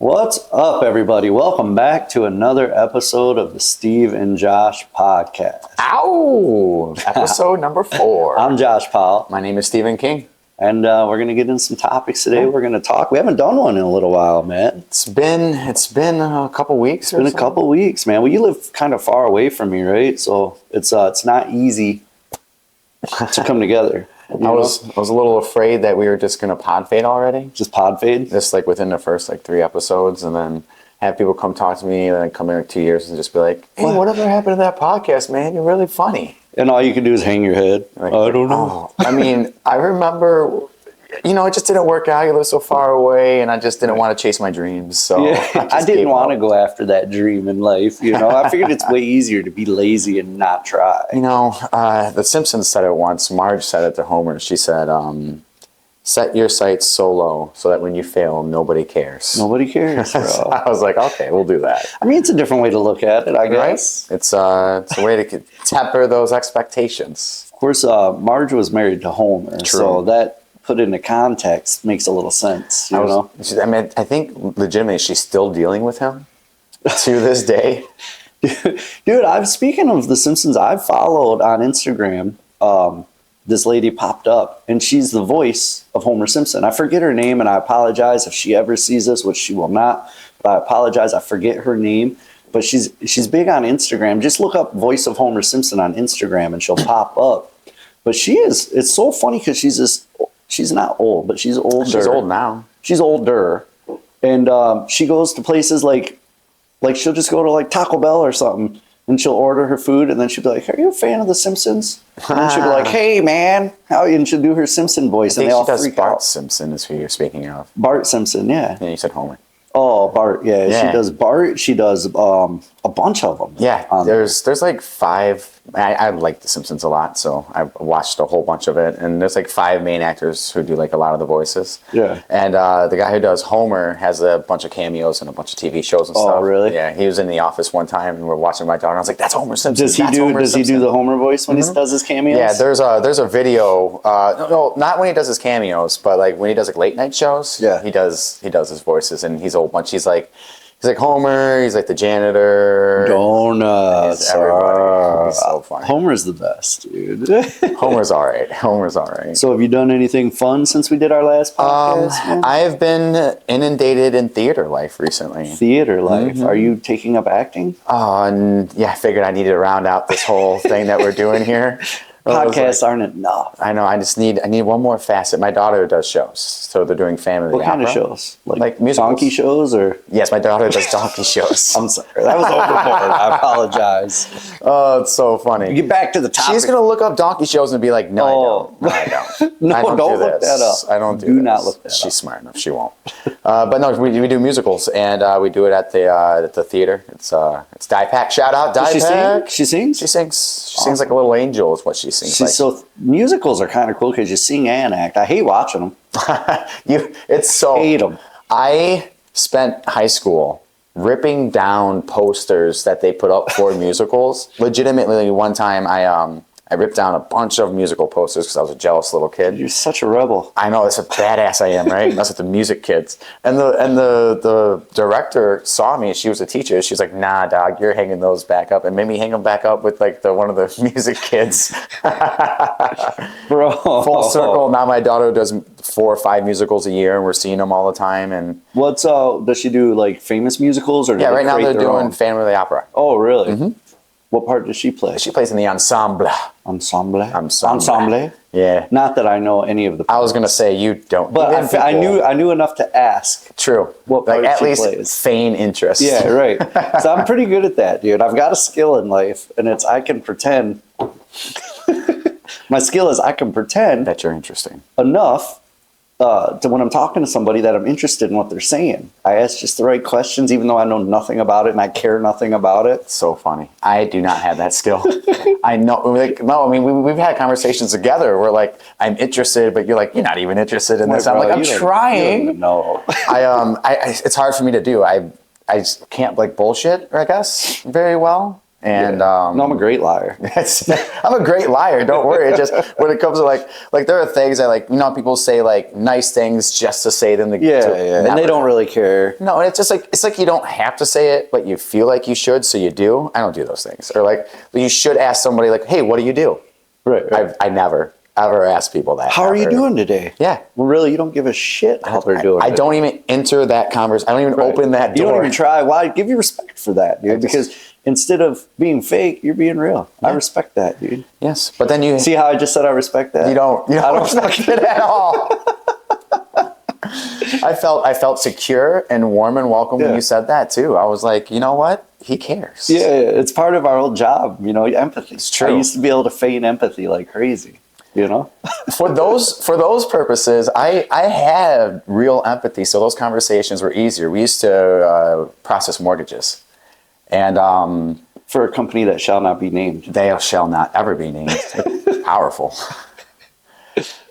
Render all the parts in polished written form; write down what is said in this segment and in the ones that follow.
What's up, everybody? Welcome back to another episode of the Steve and Josh podcast. Ow! Episode number 4. I'm Josh Powell. My name is Stephen King. And we're going to get in some topics today. We're going to talk. We haven't done one in a little while, man. It's been a couple weeks. It's been a couple weeks, man. Well, you live kind of far away from me, right? So it's not easy to come together. I was a little afraid that we were just going to pod fade already. Just pod fade? Just like within the first 3 episodes, and then have people come talk to me, and come in 2 years and just be like, "Hey, whatever happened to that podcast, man? You're really funny." And all you can do is hang your head. Like, I don't know. I mean, I remember, it just didn't work out. You live so far away, and I just didn't want to chase my dreams. So yeah, I didn't want to go after that dream in life. I figured it's way easier to be lazy and not try. The Simpsons said it once. Marge said it to Homer. She said, "Set your sights so low so that when you fail, nobody cares." Nobody cares, bro. I was like, okay, we'll do that. I mean, it's a different way to look at it, I guess. Right? It's a way to temper those expectations. Of course, Marge was married to Homer, so that put into context makes a little sense, I think legitimately she's still dealing with him to this day. Dude, speaking of The Simpsons, I've followed on Instagram, this lady popped up, and she's the voice of Homer Simpson. I forget her name, and I apologize if she ever sees this, which she will not, but I apologize, I forget her name. But she's big on Instagram. Just look up voice of Homer Simpson on Instagram, and she'll pop up. But it's so funny because she's not old, but she's older. She's old now. She's older. And she goes to places like she'll just go to Taco Bell or something, and she'll order her food, and then she'll be like, "Are you a fan of The Simpsons?" And then she'll be like, "Hey, man." And she'll do her Simpson voice. I think and they all she does freak Bart out. Simpson is who you're speaking of. Bart Simpson, yeah. Yeah, you said Homer. Oh, Bart, yeah. She does Bart. She does a bunch of them. Yeah, there's 5. I like The Simpsons a lot, so I watched a whole bunch of it. And there's 5 main actors who do a lot of the voices. Yeah. And the guy who does Homer has a bunch of cameos and a bunch of TV shows and stuff. Oh, really? Yeah, he was in The Office one time, and we were watching my daughter. And I was like, "That's Homer Simpson." Does he do the Homer voice when he does his cameos? Yeah, there's a video. No, not when he does his cameos, but when he does late night shows. Yeah. he does his voices, and he's a whole bunch. He's like Homer. He's the janitor. Donuts. He's everybody. He's so funny. Homer's the best, dude. Homer's all right. So have you done anything fun since we did our last podcast? Man? I've been inundated in theater life recently. Theater life. Are you taking up acting? And I figured I needed to round out this whole thing that we're doing here. Podcasts aren't enough. I know. I need one more facet. My daughter does shows, so they're doing family opera. What kind of shows? Like musicals? Donkey shows or? Yes, my daughter does donkey shows. I'm sorry, that was overboard. I apologize. Oh, it's so funny. Get back to the topic. She's gonna look up donkey shows and be like, "No, I don't. No, I don't do look that up. I don't do. Do this. not look that She's up. smart enough. She won't. But no, we do musicals, and we do it at the theater. It's DiePack. Shout out DiePack. She sings. She sings. She sings like a little angel. Is what she sings. Musicals are kind of cool because you sing and act. I hate watching them. Hate them. I spent high school ripping down posters that they put up for musicals. Legitimately, one time I ripped down a bunch of musical posters because I was a jealous little kid. You're such a rebel. I know, that's a badass I am, right? That's what the music kids. And the director saw me. She was a teacher. She was like, "Nah, dog, you're hanging those back up," and made me hang them back up with one of the music kids. Bro, full circle. Now my daughter does 4 or 5 musicals a year, and we're seeing them all the time. And what's does she do famous musicals or? Yeah, right now they're doing family opera. Oh, really? Mm-hmm. What part does she play? She plays in the ensemble. Ensemble? Yeah. Not that I know any of the parts. I was going to say you don't. But I knew enough to ask. True. What part at she least plays. feign interest. Yeah, right. So I'm pretty good at that, dude. I've got a skill in life, and I can pretend. My skill is I can pretend that you're interesting enough to when I'm talking to somebody that I'm interested in what they're saying. I ask just the right questions, even though I know nothing about it and I care nothing about it. It's so funny. I do not have that skill. I know. No, I mean, we've had conversations together where I'm interested, but you're you're not even interested in this. Bro, I'm trying. No. It's hard for me to do. I just can't bullshit, I guess, very well. And No, I'm a great liar. I'm a great liar. Don't worry. It just when it comes to like there are things that like people say like nice things just to say them. And they don't really care. No, and it's like you don't have to say it, but you feel like you should, so you do. I don't do those things. Or like you should ask somebody like, "Hey, what do you do?" Right. I never ever ask people that. How are you doing today? Yeah. Well, really, you don't give a shit how they're doing. I don't even enter that conversation. I don't even open that door. You don't even try. Well, I give you respect for that, dude. Because instead of being fake, you're being real. I respect that, dude. Yes, but then you see how I just said I respect that. You don't I don't respect it at all. I felt secure and warm and welcome when you said that too. I was like, you know what? He cares. Yeah, it's part of our whole job. You know, empathy. It's true. I used to be able to feign empathy like crazy. You know, for those purposes, I had real empathy. So those conversations were easier. We used to process mortgages, and for a company that shall not be named, they shall not ever be named. Powerful.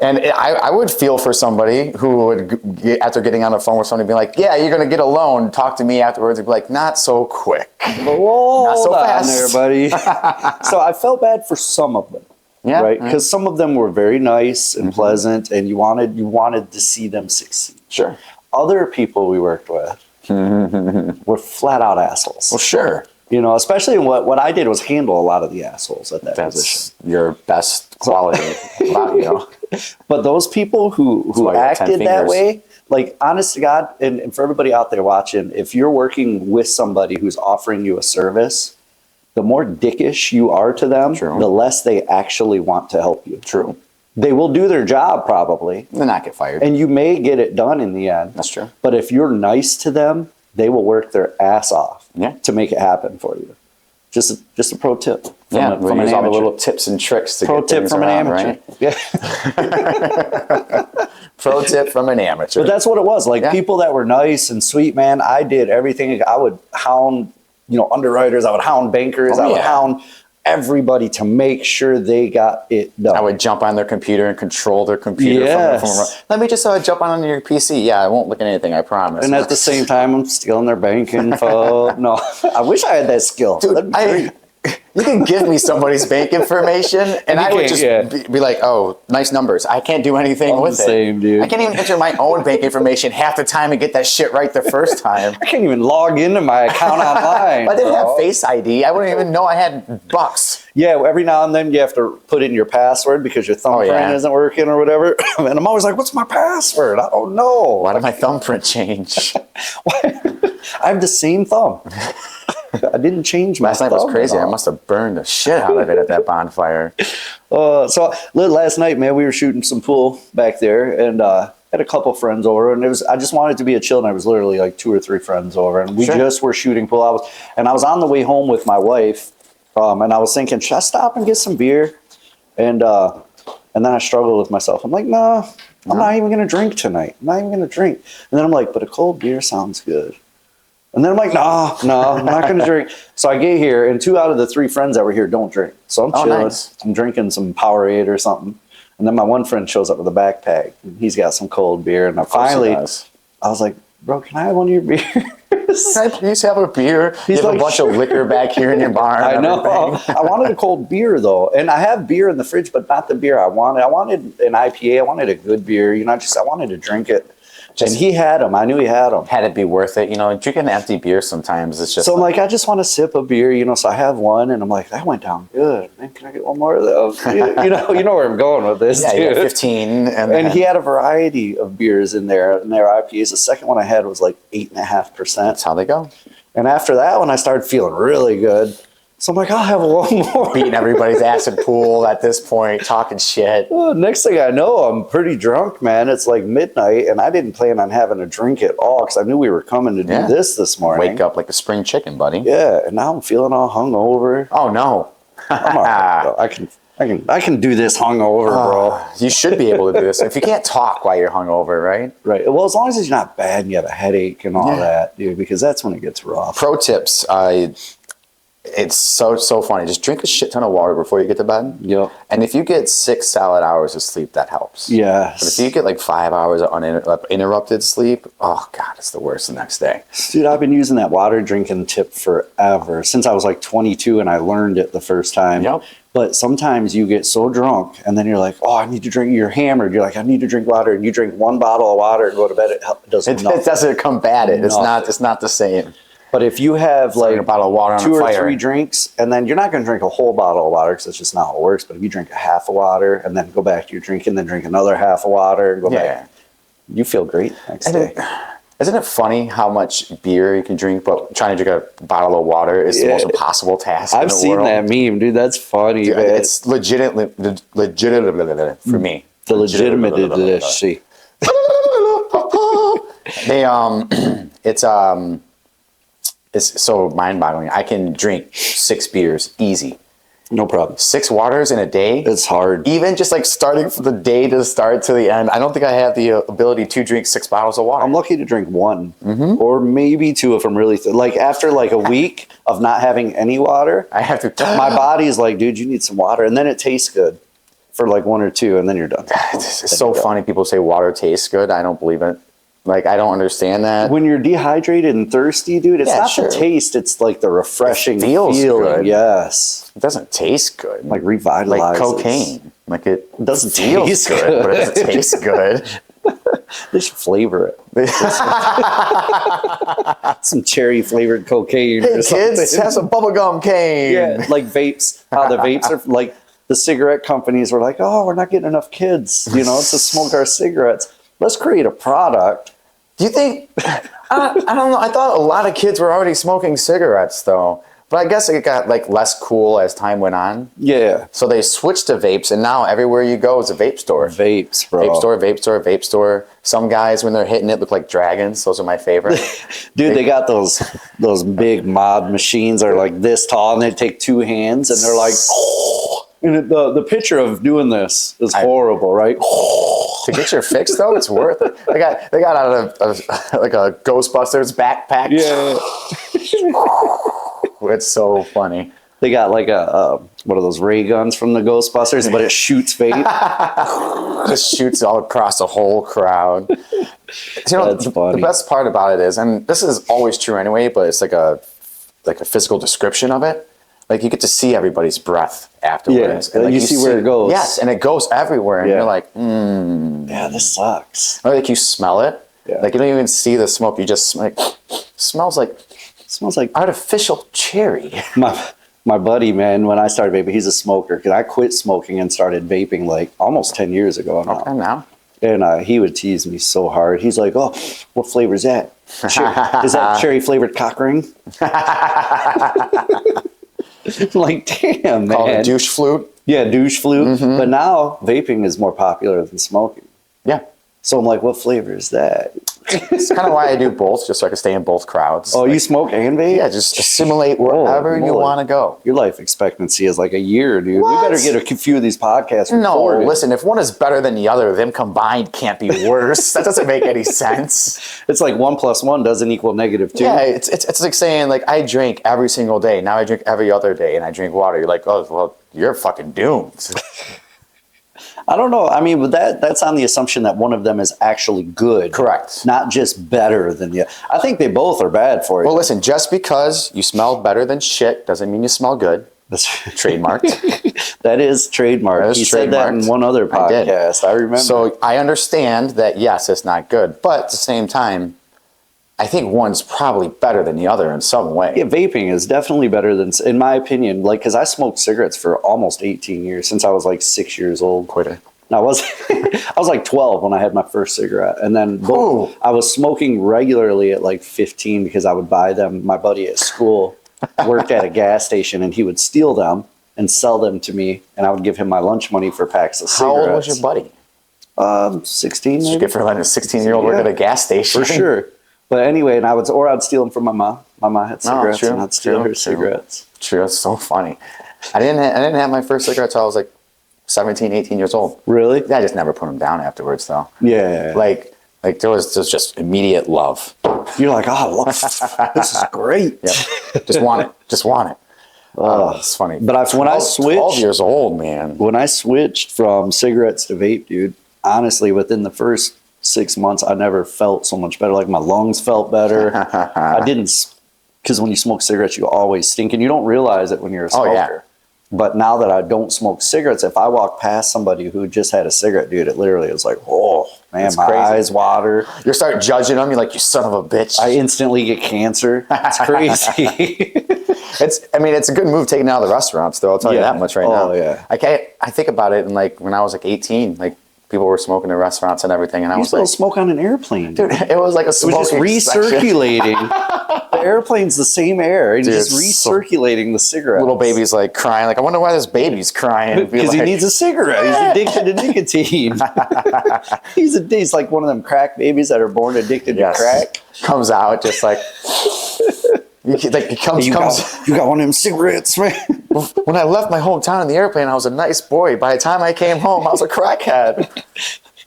And I would feel for somebody who would get, after getting on the phone with somebody, be like, "Yeah, you're going to get a loan." Talk to me afterwards. They'd be like, "Not so quick, not so fast, there, buddy." So I felt bad for some of them. Yeah, right. Because some of them were very nice and pleasant, and you wanted to see them succeed. Sure. Other people we worked with were flat out assholes. Well, sure. You know, especially what I did was handle a lot of the assholes at that position. Your best quality about you. But those people who acted that way, like, honest to God, and for everybody out there watching, if you're working with somebody who's offering you a service, the more dickish you are to them, the less they actually want to help you. True. They will do their job probably. They'll not get fired. And you may get it done in the end. That's true. But if you're nice to them, they will work their ass off to make it happen for you. Just a pro tip. From use all the little tips and tricks to get things from an amateur. Right? Yeah. Pro tip from an amateur. But that's what it was. Like people that were nice and sweet, man. I did everything. I would hound, underwriters. I would hound bankers. I would hound everybody to make sure they got it done. I would jump on their computer and control their computer. Yes. Let me just jump on your PC. Yeah, I won't look at anything, I promise. And at the same time, I'm stealing their bank info. No, I wish I had that skill. Dude, you can give me somebody's bank information, and I would just be like, "Oh, nice numbers." I can't do anything with it. Same, dude. I can't even enter my own bank information half the time and get that shit right the first time. I can't even log into my account online. I didn't have Face ID. I wouldn't even know I had bucks. Yeah, every now and then you have to put in your password because your thumbprint isn't working or whatever. And I'm always like, "What's my password? I don't know." Why did my thumbprint change? I have the same thumb. I didn't change my Last night was crazy. I must have burned the shit out of it at that bonfire. So last night, man, we were shooting some pool back there, and had a couple friends over, and I just wanted to be a chill night. It was literally like 2 or 3 friends over, and we just were shooting pool. I was on the way home with my wife, and I was thinking, should I stop and get some beer? And then I struggled with myself. I'm like, no, I'm not even gonna drink tonight. I'm not even gonna drink. And then I'm like, but a cold beer sounds good. And then I'm like, no, I'm not going to drink. So I get here, and 2 out of the 3 friends that were here don't drink. So I'm chilling. Nice. I'm drinking some Powerade or something. And then my one friend shows up with a backpack. And he's got some cold beer. And I was like, bro, can I have one of your beers? Can I please have a beer? You have a bunch of liquor back here in your barn. I know. I wanted a cold beer, though. And I have beer in the fridge, but not the beer I wanted. I wanted an IPA. I wanted a good beer. I wanted to drink it. And he had them. I knew he had them. Had it be worth it. Drinking an empty beer sometimes it's just. So I'm like, I just want to sip a beer, so I have one, and I'm like, that went down good. Man, can I get one more of those? You know where I'm going with this. Yeah, dude. 15. And he had a variety of beers in there, and their IPAs. The second one I had was like 8.5%. That's how they go. And after that one, I started feeling really good. So I'm like, I'll have one more. Beating everybody's ass in pool at this point, talking shit. Well, next thing I know, I'm pretty drunk, man. It's like midnight, and I didn't plan on having a drink at all because I knew we were coming to do this morning. Wake up like a spring chicken, buddy. Yeah, and now I'm feeling all hungover. Oh, no. I'm all right, I can do this hungover, bro. You should be able to do this. If you can't talk while you're hungover, right? Right. Well, as long as it's not bad and you have a headache and all that, dude, because that's when it gets rough. Pro tips. It's so funny. Just drink a shit ton of water before you get to bed. Yep. And if you get 6 solid hours of sleep, that helps. Yes. But if you get like 5 hours of uninterrupted sleep, oh God, it's the worst the next day. Dude, I've been using that water drinking tip forever, since I was like 22 and I learned it the first time. Yep. But sometimes you get so drunk and then you're like, oh, I need to drink. You're hammered. You're like, I need to drink water. And you drink 1 bottle of water and go to bed. It does It nothing. doesn't combat it. Nothing. It's not the same. But if you have like like a bottle of water on 2 a or fire. 3 drinks, and then you're not going to drink a whole bottle of water because that's just not how it works. But if you drink a half of water and then go back to your drinking, then drink another half of water and go back, you feel great next day. Isn't it funny how much beer you can drink, but trying to drink a bottle of water is the most impossible task in I've the seen world? that meme, dude. That's funny, Dude, man. it's legitimate for me. The legitimacy. They it's so mind-boggling. I can drink 6 beers easy. No problem. 6 waters in a day. It's hard. Even just like starting from the day to start to the end. I don't think I have the ability to drink 6 bottles of water. I'm lucky to drink 1 Mm-hmm. or maybe 2 if I'm really like after like a week of not having any water. I have to. My body's like, dude, you need some water, and then it tastes good for like 1 or 2, and then you're done. It's so funny. People say water tastes good. I don't believe it. Like, I don't understand that. When you're dehydrated and thirsty, dude, it's Yeah, not sure. the taste; it's like the refreshing It feels feeling. good. Yes, It doesn't taste good. like revitalizes. like cocaine. Like it Doesn't feels taste good, good. but it doesn't taste good. They should flavor it. Some cherry flavored cocaine. Hey or something. kids, have some bubblegum cane. Yeah, like vapes. How the vapes are like the cigarette companies were like, oh, we're not getting enough kids, to smoke our cigarettes. Let's create a product. Do you think? I don't know. I thought a lot of kids were already smoking cigarettes, though. But I guess it got like less cool as time went on. Yeah, So they switched to vapes, and now everywhere you go is a vape store. vapes, bro. Vape store, vape store, vape store. Some guys, when they're hitting it, look like dragons. Those are my favorite. Dude, they got those big mod machines that are like this tall, and they take 2 hands, and they're like, oh. And the picture of doing this is horrible, right? To get your fix, though, it's worth it. They got out of like a Ghostbusters backpack. Yeah. It's so funny. They got like a one of those ray guns from the Ghostbusters, but it shoots vape. Just shoots all across the whole crowd. That's funny. The best part about it is, and this is always true anyway, but it's like a physical description of it. Like you get to see everybody's breath afterwards. Yeah, and you see where it goes. Yes, and it goes everywhere, and Yeah. you're like, Yeah, this sucks. or like you smell it. Yeah. Like you don't even see the smoke. You just like smells like It smells like artificial cherry. my buddy, man. When I started vaping, he's a smoker. Because I quit smoking and started vaping like almost 10 years ago now. Okay, now. And he would tease me so hard. He's like, "Oh, what flavor is that? Is that cherry flavored cock ring?" I'm like, damn, Called a man. douche flute. Yeah, douche flute. But now vaping is more popular than smoking. Yeah. So I'm like, what flavor is that? It's kind of why I do both, just so I can stay in both crowds. Oh, Like, you smoke and vape? yeah, just assimilate wherever you moly. want to go. Your life expectancy is like a year, dude. What? We better get a few of these podcasts No, recorded. listen, if one is better than the other, them combined can't be worse. That doesn't make any sense. It's like 1 + 1 doesn't equal -2. Yeah, it's like saying, like, I drink every single day. Now I drink every other day, and I drink water. You're like, oh, well, you're fucking doomed. I don't know. I mean, but that's on the assumption that one of them is actually good. Correct. Not just better than the other. I think they both are bad for you. Well, listen, just because you smell better than shit doesn't mean you smell good. That's Trademarked. that is trademark. That is He said that in trademarked. one other I did. podcast. I remember. So I understand that, yes, it's not good. But at the same time, I think one's probably better than the other in some way. yeah, vaping is definitely better than, in my opinion, like, because I smoked cigarettes for almost 18 years, since I was like 6 years old. Quit it. I was I was like 12 when I had my first cigarette, and then Ooh. I was smoking regularly at like 15 because I would buy them. My buddy at school worked at a gas station, and he would steal them and sell them to me, and I would give him my lunch money for packs of How cigarettes. old was your buddy? 16, Did you maybe? get for letting a 16-year-old work Yeah. at a gas station? For sure. But anyway, and I'd steal them from my mom. My mom had cigarettes, true, and I'd steal true, her true. cigarettes. True, that's so funny. I didn't have my first cigarette until I was like 17, 18 years old. Really? I just never put them down afterwards, though. Yeah. Like there was just immediate love. You're like, oh, look, this is great. Yep. Just want it. It's funny. But when I 12 switched, years old, man. when I switched from cigarettes to vape, dude, honestly, within the first 6 months, I never felt so much better. Like my lungs felt better. I didn't, because when you smoke cigarettes, you always stink, and you don't realize it when you're a smoker. Oh, yeah. But now that I don't smoke cigarettes, if I walk past somebody who just had a cigarette, dude, it literally was like, oh man, It's my crazy. eyes water. You start judging them. You're like, you son of a bitch. I instantly get cancer. It's crazy. It's a good move taking out of the restaurants, though. I'll tell you Yeah. that much right Oh, now. yeah. I think about it, and like when I was like 18, like people were smoking in restaurants and everything, and I You was still like, smoke on an airplane, dude. it was like a It was just smoking section. recirculating. The airplane's the same air. It's Dude, just it's so- recirculating the cigarette. Little baby's like crying. Like, I wonder why this baby's crying. Because he needs a cigarette. He's addicted to nicotine. He's like one of them crack babies that are born addicted to crack. Comes out just like he comes. You got one of them cigarettes, man. When I left my hometown in the airplane, I was a nice boy. By the time I came home, I was a crackhead.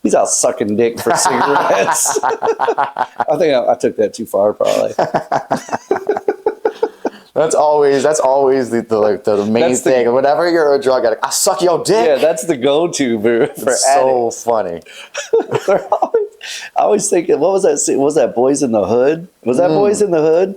He's out sucking dick for cigarettes. I think I took that too far, probably. That's always the main That's the- thing. Whenever you're a drug addict, I suck your dick. Yeah, that's the go-to for It's so addicts. funny. I always think, what was that? Was that Boys in the Hood? Was that Boys in the Hood?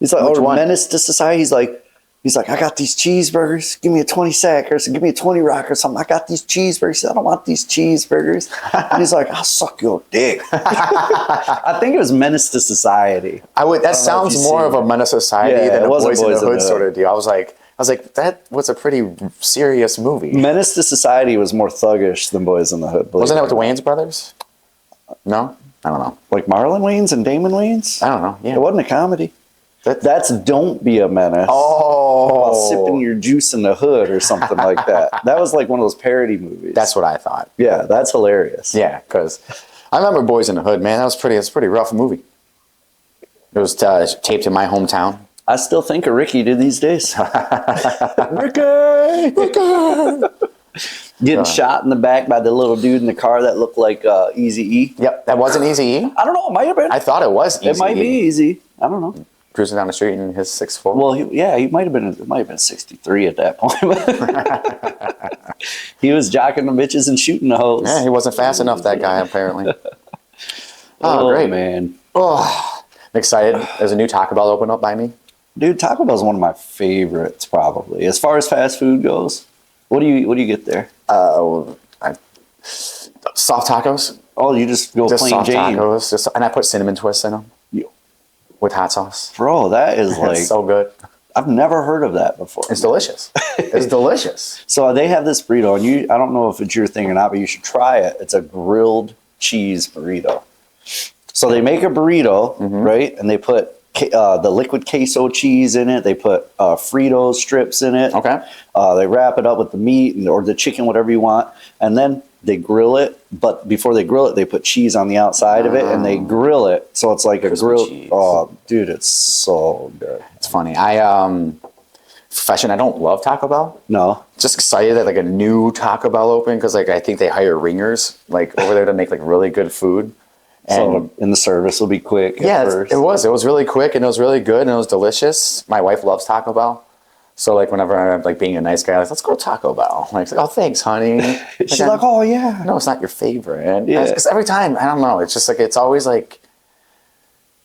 He's like, Which oh, one? Menace to Society. He's like, I got these cheeseburgers. Give me a 20 sack or give me a 20 rock or something. I got these cheeseburgers. He said, I don't want these cheeseburgers. And he's like, I'll suck your dick. I think it was Menace to Society. That sounds you've more seen of a it. menace society Yeah, than it a wasn't Boys in the Hood sort of deal. I was like, that was a pretty serious movie. Menace to Society was more thuggish than Boys in the Hood. Wasn't that with the Wayans brothers? No? I don't know. Like Marlon Wayans and Damon Wayans? I don't know. Yeah. It wasn't a comedy. That- That's Don't Be a Menace. Oh. While sipping your juice in the hood or something like that. That was like one of those parody movies. That's what I thought. Yeah, that's hilarious. Yeah, because I remember Boys in the Hood, man. That's a pretty rough movie. It was taped in my hometown. I still think of Ricky to these days. Ricky! Getting shot in the back by the little dude in the car that looked like Eazy-E. Yep, that wasn't Easy. I don't know. It might have been. I thought it was Easy. It might be Easy. I don't know. Cruising down the street in his 6'4". Well, he might have been. It might have been 63 at that point. He was jocking the bitches and shooting the hoes. Yeah, he wasn't fast enough, that guy, apparently. Oh, great. man. Oh, I'm excited. There's a new Taco Bell open up by me. Dude, Taco Bell's one of my favorites, probably. As far as fast food goes, what do you get there? Soft tacos. Oh, you just go Just plain soft Jane. tacos. And I put cinnamon twists in them You- with hot sauce. Bro, that is like, It's so good. I've never heard of that before. It's delicious. It's delicious. So they have this burrito, and I don't know if it's your thing or not, but you should try it. It's a grilled cheese burrito. So they make a burrito, right? And they put the liquid queso cheese in it. They put Frito strips in it. Okay. They wrap it up with the meat or the chicken, whatever you want. And then they grill it. But before they grill it, they put cheese on the outside of it and they grill it. So it's like a Crispy grilled. cheese. Oh, dude, it's so good. It's funny. Profession, I don't love Taco Bell. No. Just excited that like a new Taco Bell opened because like I think they hire ringers like over there to make like really good food. And And the service will be quick. yeah, at first. it was really quick and it was really good and it was delicious. My wife loves Taco Bell. So like whenever I'm like being a nice guy, I'm like, let's go to Taco Bell. Like, oh, thanks, honey. She's like, oh, yeah. no, it's not your favorite. And Yeah. because every time, I don't know, it's just like, it's always like,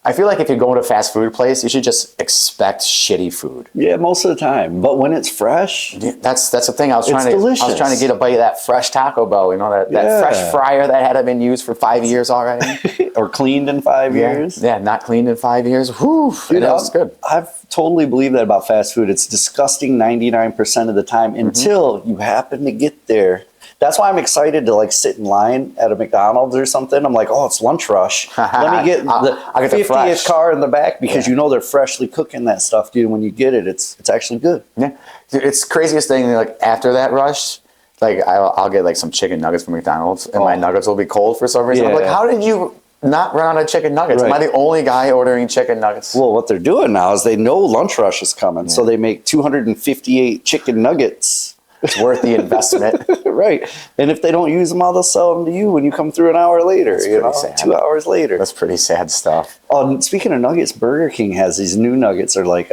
I feel like if you go to a fast food place, you should just expect shitty food. Yeah, most of the time. But when it's fresh, Yeah, that's the thing. I was It's trying delicious. to get a bite of that fresh Taco Bell. You know that Yeah. fresh fryer that hadn't been used for 5 years already. or cleaned in 5 years. Yeah, not cleaned in 5 years. Whew, Dude, and that was good. I've totally believed that about fast food. It's disgusting 99% of the time until you happen to get there. That's why I'm excited to like sit in line at a McDonald's or something. I'm like, oh, it's lunch rush. Let me get the I'll get the 50th fresh. car in the back because Yeah. you know they're freshly cooking that stuff, dude. When you get it, it's actually good. Yeah, dude, it's the craziest thing. Like after that rush, like I'll get like some chicken nuggets from McDonald's, and my Oh. nuggets will be cold for some reason. I'm like, Yeah. how did you not run out of chicken nuggets? Am I Right. the only guy ordering chicken nuggets? Well, what they're doing now is they know lunch rush is coming, so they make 258 chicken nuggets. It's worth the investment. Right. And if they don't use them all, they'll sell them to you when you come through an hour later, That's you know, pretty sad. 2 hours later. That's pretty sad stuff. Oh, and speaking of nuggets, Burger King has these new nuggets. They're like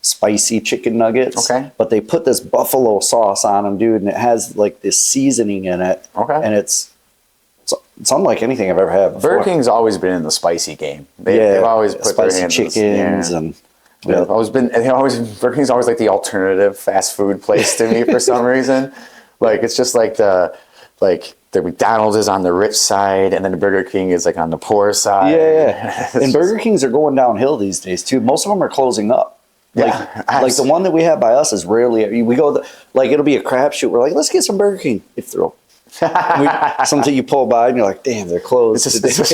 spicy chicken nuggets. Okay. But they put this buffalo sauce on them, dude, and it has like this seasoning in it. Okay. And it's unlike anything I've ever had before. Burger King's always been in the spicy game. They've always put spicy their hands chickens in and. They've always been. Burger King's always like the alternative fast food place to me for some reason. Like it's just like the McDonald's is on the rich side, and then the Burger King is like on the poor side. Yeah. And Burger Kings are going downhill these days too. Most of them are closing up. Like the one that we have by us is rarely. We go it'll be a crapshoot. We're like, let's get some Burger King. If they're open. Something you pull by and you're like, damn, they're closed. That's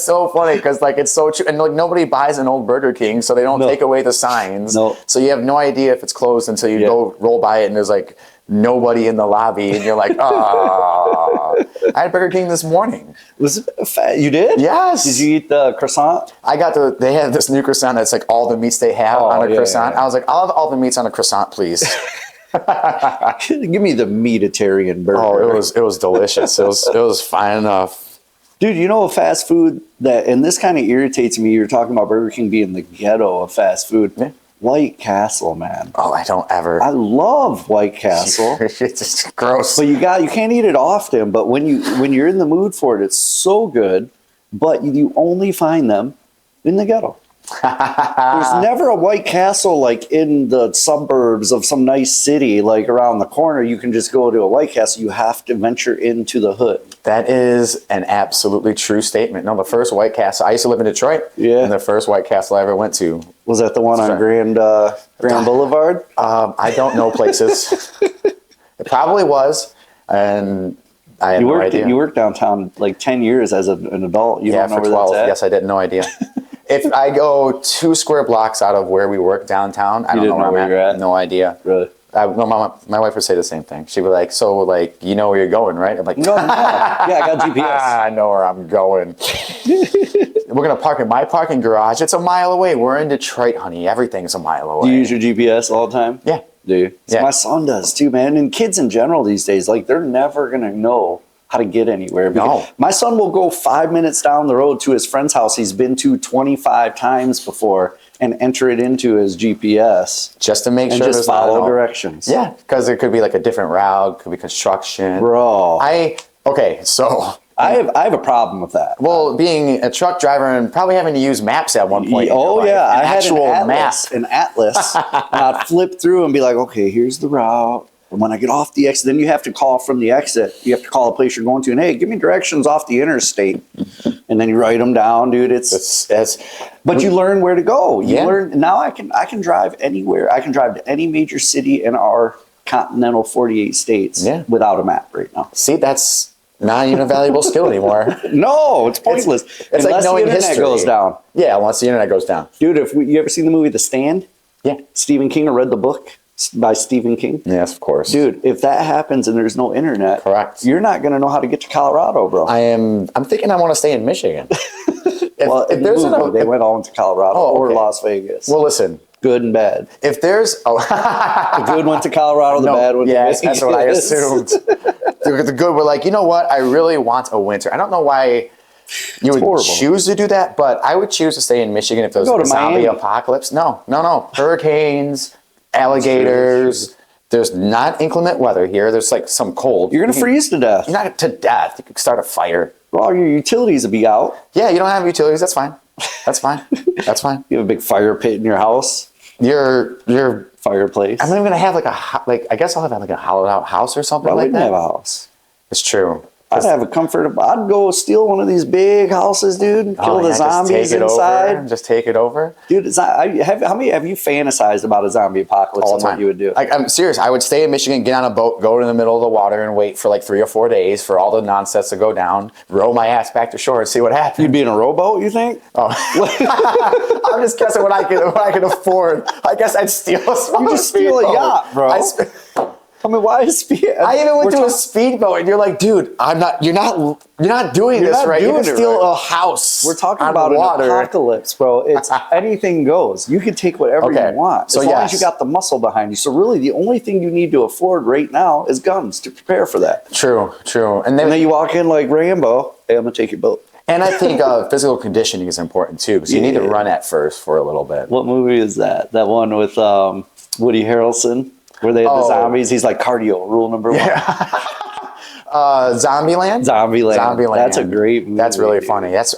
so funny because like it's so true, and like nobody buys an old Burger King, so they don't take away the signs. No. So you have no idea if it's closed until you go roll by it, and there's like nobody in the lobby, and you're like, ah. I had Burger King this morning. Was it fat? You did? Yes. Did you eat the croissant? I got they have this new croissant that's like all the meats they have on a croissant. I was like, I'll have all the meats on a croissant, please. Give me the meatitarian burger. Oh, it was delicious. It was fine enough. Dude, you know, fast food and this kind of irritates me. You're talking about Burger King being the ghetto of fast food. Yeah. White Castle, man. Oh, I don't ever. I love White Castle. It's just gross. But you can't eat it often. But when you're in the mood for it, it's so good. But you only find them in the ghetto. There's never a White Castle like in the suburbs of some nice city, like around the corner. You can just go to a White Castle. You have to venture into the hood. That is an absolutely true statement. No, the first White Castle, I used to live in Detroit. Yeah. And the first White Castle I ever went to. Was that the one on Grand Boulevard? I don't know places. It probably was. And I had no idea. You worked downtown like 10 years as an adult. You don't know for where 12. that's at? Yes, I did. No idea. If I go 2 square blocks out of where we work downtown, I don't know where you're at. No idea. Really? No, my wife would say the same thing. She'd be like, so like, you know where you're going, right? I'm like, No. Yeah, I got GPS. I know where I'm going. We're going to park in my parking garage. It's a mile away. We're in Detroit, honey. Everything's a mile away. Do you use your GPS all the time? Yeah. Do you? So Yeah. my son does too, man. And kids in general these days, like they're never going to know how to get anywhere. No. My son will go 5 minutes down the road to his friend's house he's been to 25 times before and enter it into his GPS. Just to make and sure just there's not follow no- directions. Yeah, because it could be like a different route, could be construction. Bro. So I have a problem with that. well, being a truck driver and probably having to use maps at one point. in your life, yeah, I had actual an atlas, and I'd flip through and be like, okay, here's the route. And when I get off the exit, then you have to call from the exit. You have to call the place you're going to, and hey, give me directions off the interstate. And then you write them down, dude. But you learn where to go. You learn now. I can drive anywhere. I can drive to any major city in our continental 48 states without a map right now. See, that's not even a valuable skill anymore. No, it's pointless. It's like knowing the internet history goes down. Yeah, once the internet goes down. Dude, you ever seen the movie The Stand? Yeah. Stephen King, or read the book by Stephen King? Yes, of course. Dude, if that happens and there's no internet, Correct. You're not going to know how to get to Colorado, bro. I'm thinking I want to stay in Michigan. If there's they went all into Colorado or Las Vegas. Well, listen. Good and bad. If there's The good went to Colorado, the bad went to Vegas. That's what I assumed. The good were like, you know what? I really want a winter. I don't know why you would choose to do that, but I would choose to stay in Michigan if there was a zombie apocalypse. No. Hurricanes, alligators. There's not inclement weather here. There's like some cold. You're going to freeze to death. You're not to death. You could start a fire. Well, your utilities will be out. Yeah, you don't have utilities. That's fine. That's fine. That's fine. You have a big fire pit in your house. Your fireplace. I'm not even gonna have I guess I'll have like a hollowed out house or something like that. I wouldn't have a house. It's true. I'd have a comfortable. I'd go steal one of these big houses, dude. Kill the zombies inside. Just take it over, dude. How many have you fantasized about a zombie apocalypse all and the time? What you would do? I'm serious. I would stay in Michigan, get on a boat, go to the middle of the water, and wait for like 3 or 4 days for all the nonsense to go down. Row my ass back to shore and see what happens. You'd be in a rowboat, you think? Oh, I'm just guessing what I can afford. I guess I'd steal a small. You just steal a yacht, bro. I mean, why is speed? I even went to a speedboat, and you're like, dude, I'm not. You're not doing this right. You can steal a house. We're talking about an apocalypse, bro. It's anything goes. You can take whatever you want, as long as you got the muscle behind you. So really, the only thing you need to afford right now is guns to prepare for that. True. And then you walk in like Rambo. Hey, I'm gonna take your boat. And I think physical conditioning is important too, because you need to run at first for a little bit. What movie is that? That one with Woody Harrelson, where they had the zombies. He's like, cardio, rule number one. Zombieland? Zombieland. That's a great movie. That's really funny. That's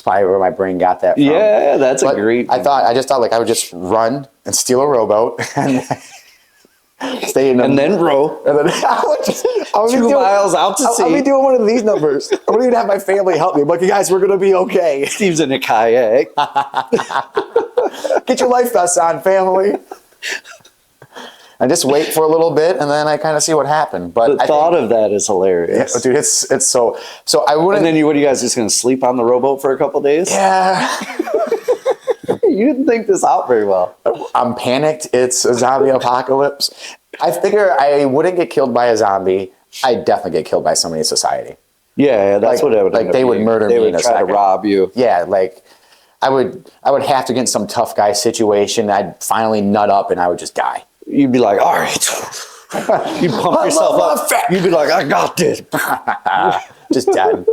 probably where my brain got that from. Yeah, that's a great I just thought like I would just run and steal a rowboat and stay in and then row. And then I 2 miles out to sea. I'll be doing one of these numbers. I wouldn't even have my family help me. I'm like, you guys, we're going to be okay. Steve's in a kayak. Get your life vests on, family. I just wait for a little bit, and then I kind of see what happened. But The thought of that is hilarious. Yeah, dude, it's so I wouldn't. And then what are you guys just going to sleep on the rowboat for a couple days? Yeah. You didn't think this out very well. I'm panicked. It's a zombie apocalypse. I figure I wouldn't get killed by a zombie. I'd definitely get killed by somebody in society. Yeah, that's Like- what it would like end up they would being. murder They me would in a try second. to rob you. Yeah, like I would have to get in some tough guy situation. I'd finally nut up and I would just die. You'd be like, all right. You'd pump yourself up. You'd be like, I got this. Just dead.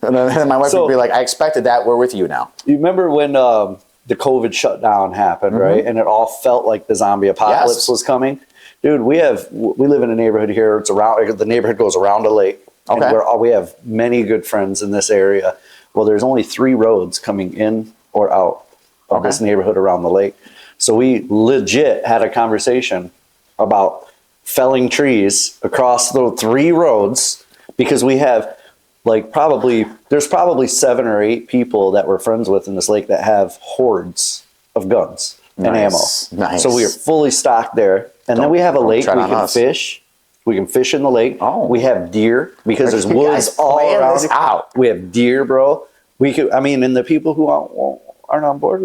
And then my wife would be like, I expected that. We're with you now. You remember when the COVID shutdown happened, right? And it all felt like the zombie apocalypse Yes. was coming. Dude, we live in a neighborhood here. It's around, the neighborhood goes around a lake. Okay. And we have many good friends in this area. Well, there's only 3 roads coming in or out of this neighborhood around the lake. So we legit had a conversation about felling trees across the 3 roads because we have there's probably 7 or 8 people that we're friends with in this lake that have hordes of guns and ammo. Nice. So we are fully stocked there. And then we have a lake we tread on can us. fish. We can fish in the lake. Oh. We have deer because there's You woods guys all plan around. this out. We have deer, bro. And the people who aren't on board,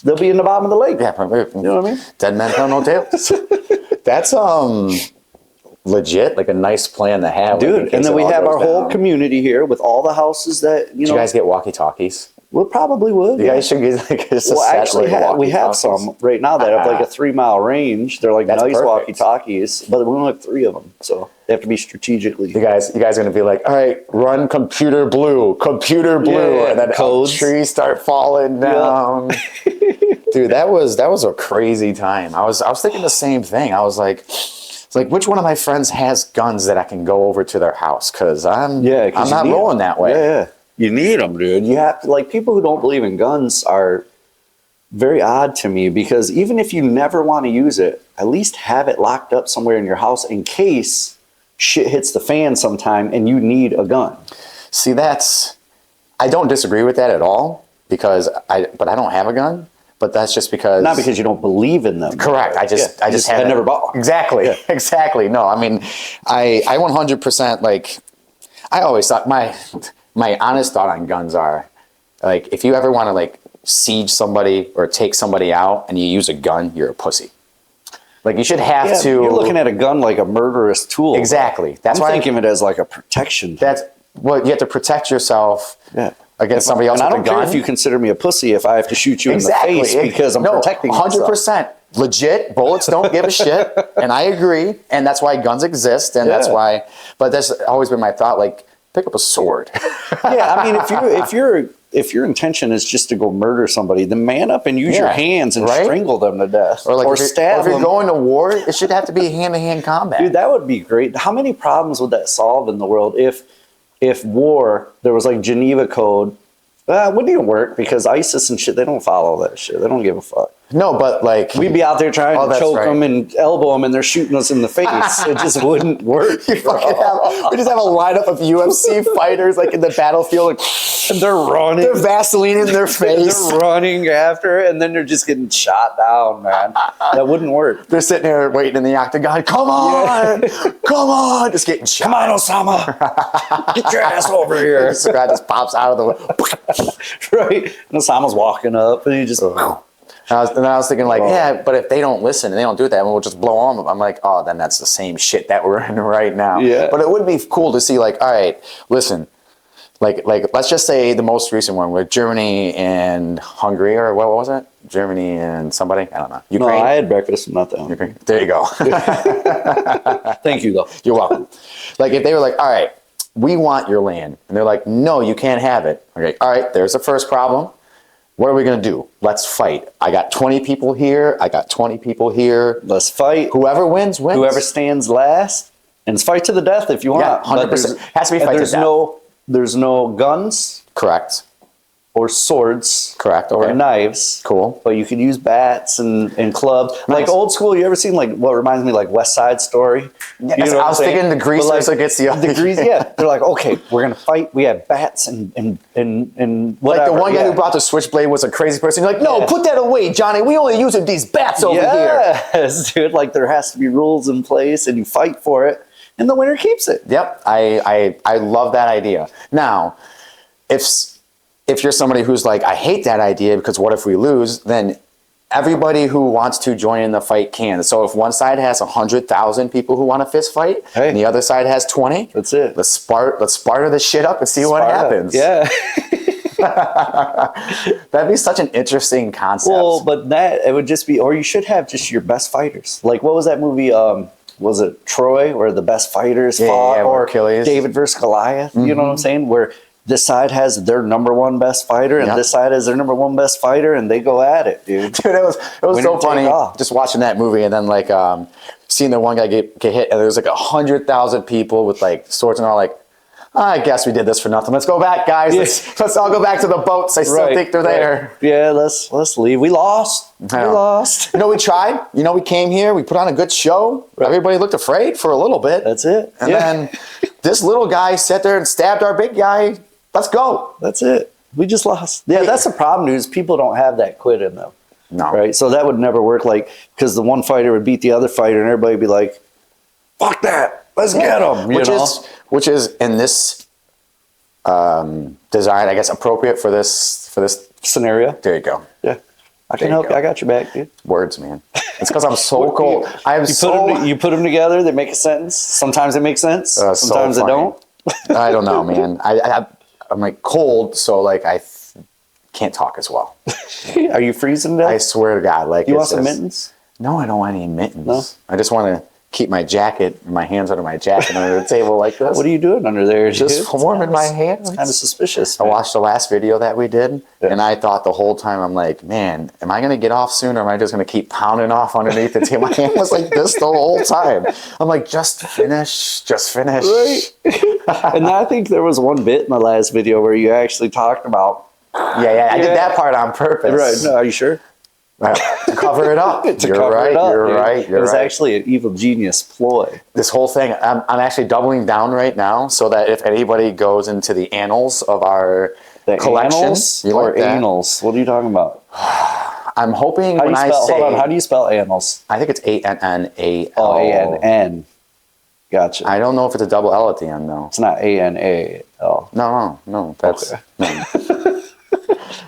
they'll be in the bottom of the lake. Yeah, You know what I mean? Dead men tell no tales. That's legit, like a nice plan to have, like, in Dude, case and then it we all have goes our whole down. community here with all the houses that, Do you guys get walkie-talkies? we probably would. You yeah. guys should get like just a Well, set, actually, like, we have walkie-talkies. some right now that have like a 3-mile range. They're like That's nice perfect. walkie-talkies, but we only have 3 of them, so they have to be strategically. You guys are gonna be like, all right, run computer blue, Yeah, and then codes. trees start falling down. Dude, that was a crazy time. I was thinking the same thing. I was like, it's like, which one of my friends has guns that I can go over to their house? Because I'm you not need rolling 'em. that way. Yeah, you need them, dude. You have to, like, people who don't believe in guns are very odd to me because even if you never want to use it, at least have it locked up somewhere in your house in case shit hits the fan sometime and you need a gun. See, I don't disagree with that at all but I don't have a gun. But that's just because Not because you don't believe in them. correct. I just had never bought one. Exactly. Exactly. No, I mean, I 100% like. I always thought my honest thought on guns are like if you ever want to like siege somebody or take somebody out and you use a gun, you're a pussy. Like you should have Yeah, to. you're looking at a gun like a murderous tool. Exactly. That's I'm why thinking of it as like a protection. That's what you have to protect yourself. Yeah. Against somebody else And I with don't a gun. care if you consider me a pussy if I have to shoot you in the face because I'm protecting myself. 100%. Legit, bullets don't give a shit. And I agree. And that's why guns exist. And that's Yeah. why, but that's always been my thought, like, pick up a sword. Yeah, I mean, if your intention is just to go murder somebody, then man up and use your Yeah, hands and right? strangle them to death, Or like or if you're, stab or if you're them. going to war, it should have to be hand-to-hand combat. Dude, that would be great. How many problems would that solve in the world if war, there was like Geneva Code? It wouldn't even work because ISIS and shit, they don't follow that shit. They don't give a fuck. No, but like We'd be out there trying to that's choke right. them and elbow them, and they're shooting us in the face. It just wouldn't work. we just have a lineup of UFC fighters like in the battlefield. Like, And they're running. they're Vaseline in their face. They're running after, and then they're just getting shot down, man. That wouldn't work. They're sitting there waiting in the octagon. Come on, come on, just getting shot. Come on, Osama. Get your ass over here. This guy just pops out of the way. Right? And Osama's walking up, and he just... And I was thinking like, yeah, but if they don't listen and they don't do that, we'll just blow them up. I'm like, oh, then that's the same shit that we're in right now. Yeah. But it would be cool to see like, all right, listen, like let's just say the most recent one with Germany and Hungary, or what was it? Germany and somebody? I don't know. No, Ukraine? I had breakfast, not that one. Ukraine? There you go. Thank you, though. You're welcome. Like if they were like, all right, we want your land. And they're like, no, you can't have it. Okay, all right, there's the first problem. What are we going to do? Let's fight. I got 20 people here. I got 20 people here. Let's fight. Whoever wins, wins. Whoever stands last, and it's fight to the death if you want. Yeah, 100%. Has to be fight to death. There's no guns Correct. or swords. Correct. Or Okay. knives. Cool. But you could use bats and clubs. Nice. Like old school, you ever seen like what reminds me like West Side Story? Yes, You know what I I'm was saying? thinking the But, greasers against the other. The grease, yeah. They're like, okay, we're gonna fight. We have bats and Like whatever. the one guy yeah. who brought the switchblade was a crazy person. You're like, no, Yeah. put that away, Johnny. We only use these bats over here. Yes, dude. Like there has to be rules in place, and you fight for it, and the winner keeps it. Yep, I love that idea. Now, if you're somebody who's like, I hate that idea because what if we lose? Then everybody who wants to join in the fight can. So if one side has 100,000 people who want to fist fight, Hey. and the other side has 20, That's it. Let's Sparta this shit up and see what Sparta. happens. Yeah. That'd be such an interesting concept. Well, but that it would just be, or you should have just your best fighters. Like what was that movie? Was it Troy, where the best fighters fought, yeah, or Achilles. David versus Goliath? You know what I'm saying? Where this side has their number one best fighter, and Yep. this side has their number one best fighter, and they go at it, dude. Dude, it was Winner so take funny all. just watching that movie and then like seeing the one guy get hit and there was like 100,000 people with like swords and all like, I guess we did this for nothing. Let's go back, guys. Yeah. Let's all go back to the boats. I still think they're there. Yeah, let's leave. We lost. We I know. lost. You know, we tried. You know, we came here. We put on a good show. Everybody looked afraid for a little bit. That's it. And yeah. then this little guy sat there and stabbed our big guy. Let's go. That's it. We just lost. Yeah, that's the problem, dude, is people don't have that quit in them. No. Right? So that would never work, like, because the one fighter would beat the other fighter, and everybody would be like, fuck that. Let's get him. Which is in this design, I guess, appropriate for this. Scenario. There you go. Yeah. I There can you help go. you. I got your back, dude. Words, man. It's because I'm so cold. I am You put them together, they make a sentence. Sometimes it makes sense. So Sometimes it funny. don't. I don't know, man. I'm like cold, so like I can't talk as well. Are you freezing to I death? swear to God, like You want it's some just- mittens? No, I don't want any mittens. No? I just want to keep my jacket, my hands under my jacket under the table like this. What are you doing under there, Just dude? warming my hands. Kind of suspicious. I man. watched the last video that we did, Yeah. and I thought the whole time, I'm like, man, am I going to get off soon, or am I just going to keep pounding off underneath the table? My hand was like this the whole time. I'm like, just finish. Right. And I think there was one bit in the last video where you actually talked about. Yeah, I did that part on purpose. Right. No, are you sure? To cover it up. To You're cover right. it up, You're dude. right. You're It was right. actually an evil genius ploy. This whole thing, I'm actually doubling down right now so that if anybody goes into the annals of our The collection, annals you or like that? anals? What are you talking about? I'm hoping How do when you I spell? say, Hold on. How do you spell annals? I think it's ANNAL. Oh, A-N-N. Gotcha. I don't know if it's a double L at the end though. It's not A-N-A-L. No. That's Okay. no.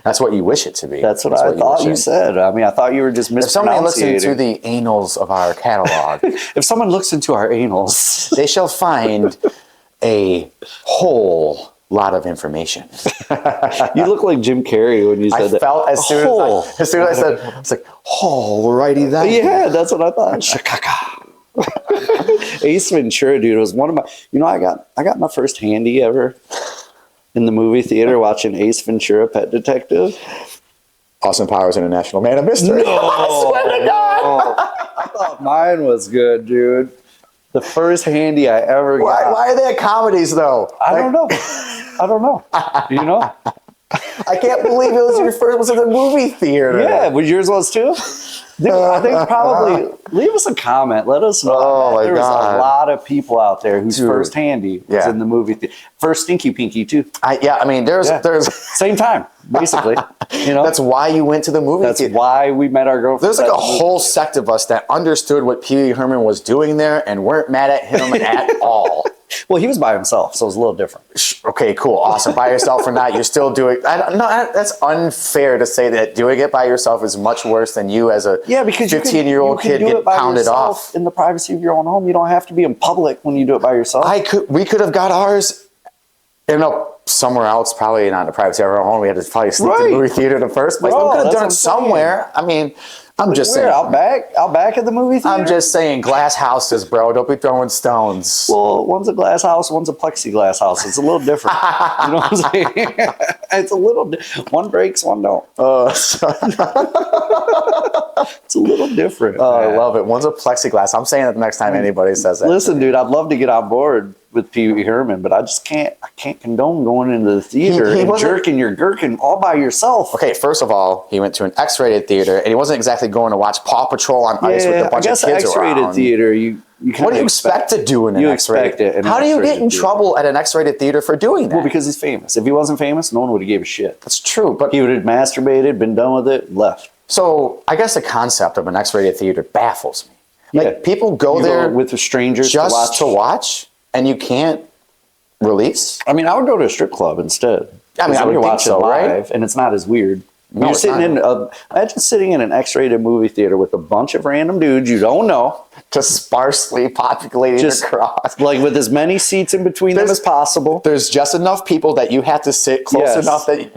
That's what you wish it to be. That's what I thought wish you it. said. I mean, I thought you were just If somebody looks into mispronunciating. the annals of our catalog, If someone looks into our anals, they shall find a whole lot of information. you look like Jim Carrey when you said I that. felt as soon Whole. as I said, it's like, alrighty then. Yeah, that's what I thought. Chicago. Ace Ventura, dude, was one of my. You know, I got my first handy ever in the movie theater watching Ace Ventura: Pet Detective. Austin Powers International Man of Mystery. I swear to God. I thought mine was good, dude. The first handy I ever got. Why are they at comedies though? I don't know. I don't know. You know? I can't believe it was your first. Was in the movie theater? Yeah, but yours was too. Dude, I think probably leave us a comment. Let us know. Oh, my there was God. a lot of people out there whose Dude. first handy was Yeah. in the movie theater. First Stinky Pinky too. I mean, there's Same time, basically. You know, that's why you went to the movie that's theater. why we met our girlfriend. There's like a whole sect of us that understood what Pee Wee Herman was doing there and weren't mad at him at all. Well, he was by himself, so it was a little different. Okay, cool, awesome. By yourself or not, you're still doing. That's unfair to say that doing it by yourself is much worse than you as a Yeah, because 15-year-old kid get pounded off. in the privacy of your own home. You don't have to be in public when you do it by yourself. We could have got ours, somewhere else, probably not in the privacy of our own home. We had to probably sneak to the Right. movie theater in the first place. Bro, we could have that's done what it I'm saying. somewhere. I mean, I'm just Where, saying. out back at the movie theater? I'm just saying glass houses, bro. Don't be throwing stones. Well, one's a glass house, one's a plexiglass house. It's a little different. You know what I'm saying? It's a little. One breaks, one don't. It's a little different. I man. love it. One's a plexiglass. I'm saying that the next time anybody says that. Listen, dude, I'd love to get on board with Pee Wee Herman, but I just can't. I can't condone going into the theater He and wasn't- jerking your gherkin all by yourself. Okay, first of all, he went to an X-rated theater, and he wasn't exactly going to watch Paw Patrol on ice with a I bunch of guess kids X-rated around. theater. You What do you expect to do in an You X-rated? expect it in an How do you get X-rated in theater. trouble at an X-rated theater for doing that? Well, because he's famous. If he wasn't famous, no one would have gave a shit. that's true, but He would have masturbated, been done with it, left. so I guess the concept of an X-rated theater baffles me. Like Yeah. people go You there with the strangers just to watch, and you can't release. I mean, I would go to a strip club instead. I mean, 'Cause I would you're think watching so, live, right? and it's not as weird. No, You're it's sitting not. imagine sitting in an X-rated movie theater with a bunch of random dudes you don't know, Just sparsely populated just across. like with as many seats in between them There's- as possible. There's just enough people that you have to sit close Yes. enough that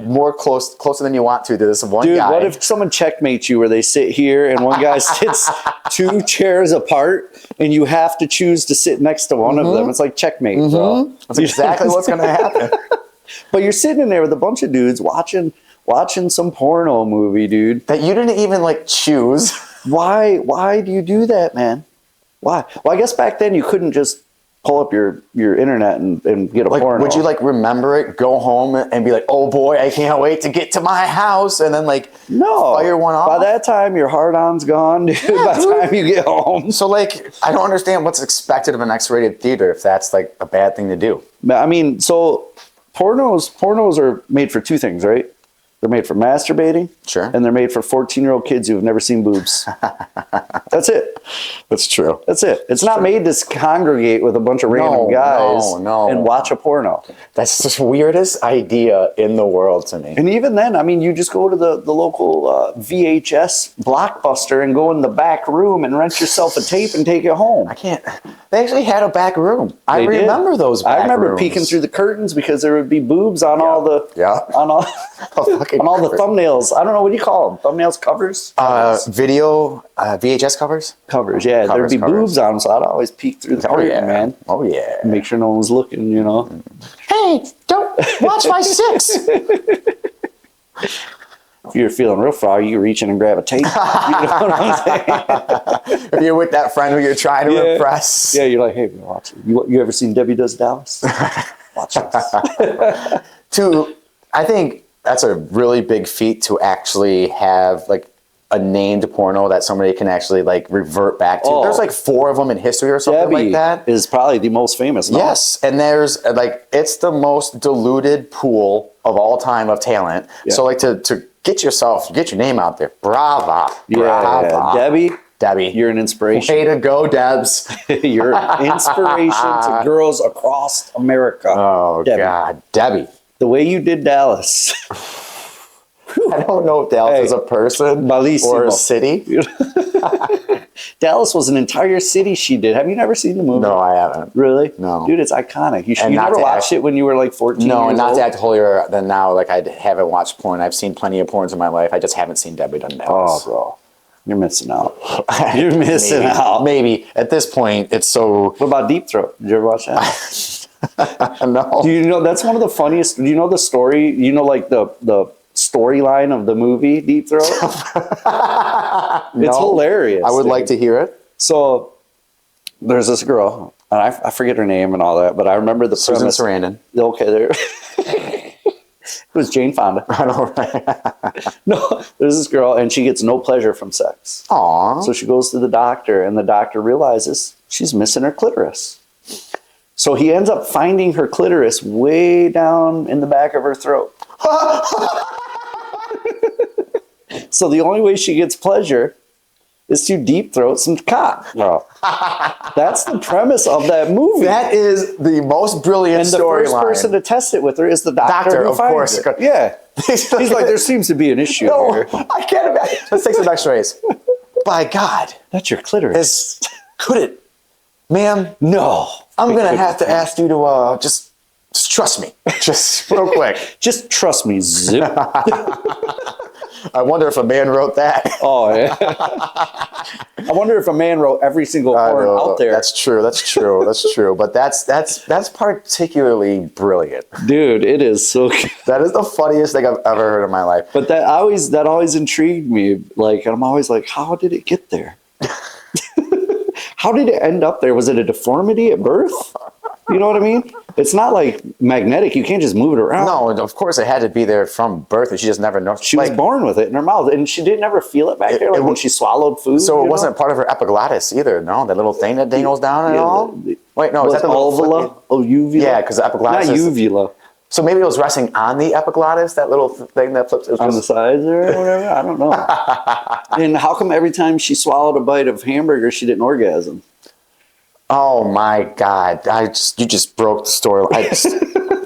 closer than you want to this one Dude, guy. what if someone checkmates you where they sit here and one guy sits 2 chairs apart and you have to choose to sit next to one of them? It's like checkmate, bro. That's exactly what's going to happen. But you're sitting in there with a bunch of dudes watching some porno movie, dude. That you didn't even like choose. Why do you do that, man? Why? Well, I guess back then you couldn't just pull up your internet and get a Like, porno. would you like remember it, go home and be like, oh boy, I can't wait to get to my house, and then like no fire one off? By that time, your hard-on's gone, dude. By the dude. time you get home, So like, I don't understand what's expected of an X-rated theater if that's like a bad thing to do. I mean, so pornos are made for 2 things, right? They're made for masturbating, Sure. and they're made for 14-year-old kids who have never seen boobs. That's it. That's true. That's it. It's not made to congregate with a bunch of random guys no. and watch a porno. That's the weirdest idea in the world to me. And even then, I mean, you just go to the local VHS Blockbuster and go in the back room and rent yourself a tape and take it home. I can't. They actually had a back room. I They did. remember those back I remember rooms. peeking through the curtains because there would be boobs on all the on all fucking on all the cur- thumbnails. I don't know what do you call them? Thumbnails, covers, video VHS covers. covers. Yeah, there'd be covers. boobs on them, so I'd always peek through the curtain, man. Oh yeah. Make sure no one was looking, you know. Hey, don't watch my 6. If you're feeling real froggy, you reach in and grab a tape. You know what I'm saying? If you're with that friend who you're trying to Yeah. impress. Yeah, you're like, hey, watch it. You ever seen Debbie Does Dallas? Watch this. I think that's a really big feat to actually have like a named porno that somebody can actually like revert back to. Oh. There's like 4 of them in history or something Debbie like that. is probably the most famous. No? Yes, and there's like it's the most diluted pool of all time of talent. Yeah. So like to get your name out there, brava, Yeah, brava. Debbie, You're you're an inspiration. way to go, Debs. You're an inspiration to girls across America. Oh Debbie. God, Debbie. The way you did Dallas. I don't know if Dallas Hey, is a person Bellissimo. or a city. Dallas was an entire city she did. Have you never seen the movie? No, I haven't. Really? No. Dude, it's iconic. You And not never to watched act- it when you were like 14 No, years and not old? to act holier than now. Like I haven't watched porn. I've seen plenty of porns in my life. I just haven't seen Debbie Done Oh, Dallas. bro. You're missing out. You're missing Maybe. out. Maybe at this point it's so What about Deep Throat? Did you ever watch that? no. Do you know that's one of the funniest? Do you know the story? You know, like the storyline of the movie Deep Throat? It's hilarious. I would dude. like to hear it. So there's this girl, and I forget her name and all that, but I remember the Susan premise. Sarandon. Okay, there. It was Jane Fonda. I know, right? No, there's this girl, and she gets no pleasure from sex. Aw. So she goes to the doctor, and the doctor realizes she's missing her clitoris. So he ends up finding her clitoris way down in the back of her throat. So the only way she gets pleasure is to deep throat some cock. Bro. That's the premise of that movie. That is the most brilliant and the first person storyline. to test it with her is the doctor, Doctor, who of finds course. it. Yeah. He's like, there seems to be an issue No, here. I can't imagine. Let's take some X-rays. By God, That's your clitoris. could it, ma'am? No. I'm It gonna couldn't have to be. ask you to just trust me, just real quick. Just trust me, Zip. I wonder if a man wrote that. Oh, yeah. I wonder if a man wrote every single porn out there. That's true. That's true. That's true. But that's particularly brilliant. Dude, it is so good. That is the funniest thing I've ever heard in my life. But that always intrigued me. Like, I'm always like, how did it get there? How did it end up there? Was it a deformity at birth? You know what I mean? It's not like magnetic. You can't just move it around. No, of course it had to be there from birth, and she just never knows. She was born with it in her mouth, and she didn't ever feel it back there, like when she swallowed food. So it you wasn't know? part of her epiglottis either, no? That little thing that dangles down and all? Wait, no, is Was that the little uvula? Oh, uvula? Yeah, because epiglottis Not is- uvula. So maybe it was resting on the epiglottis, that little thing that flips. It was On the just- sides or whatever? I don't know. And how come every time she swallowed a bite of hamburger, she didn't orgasm? Oh my God! You just broke the story. I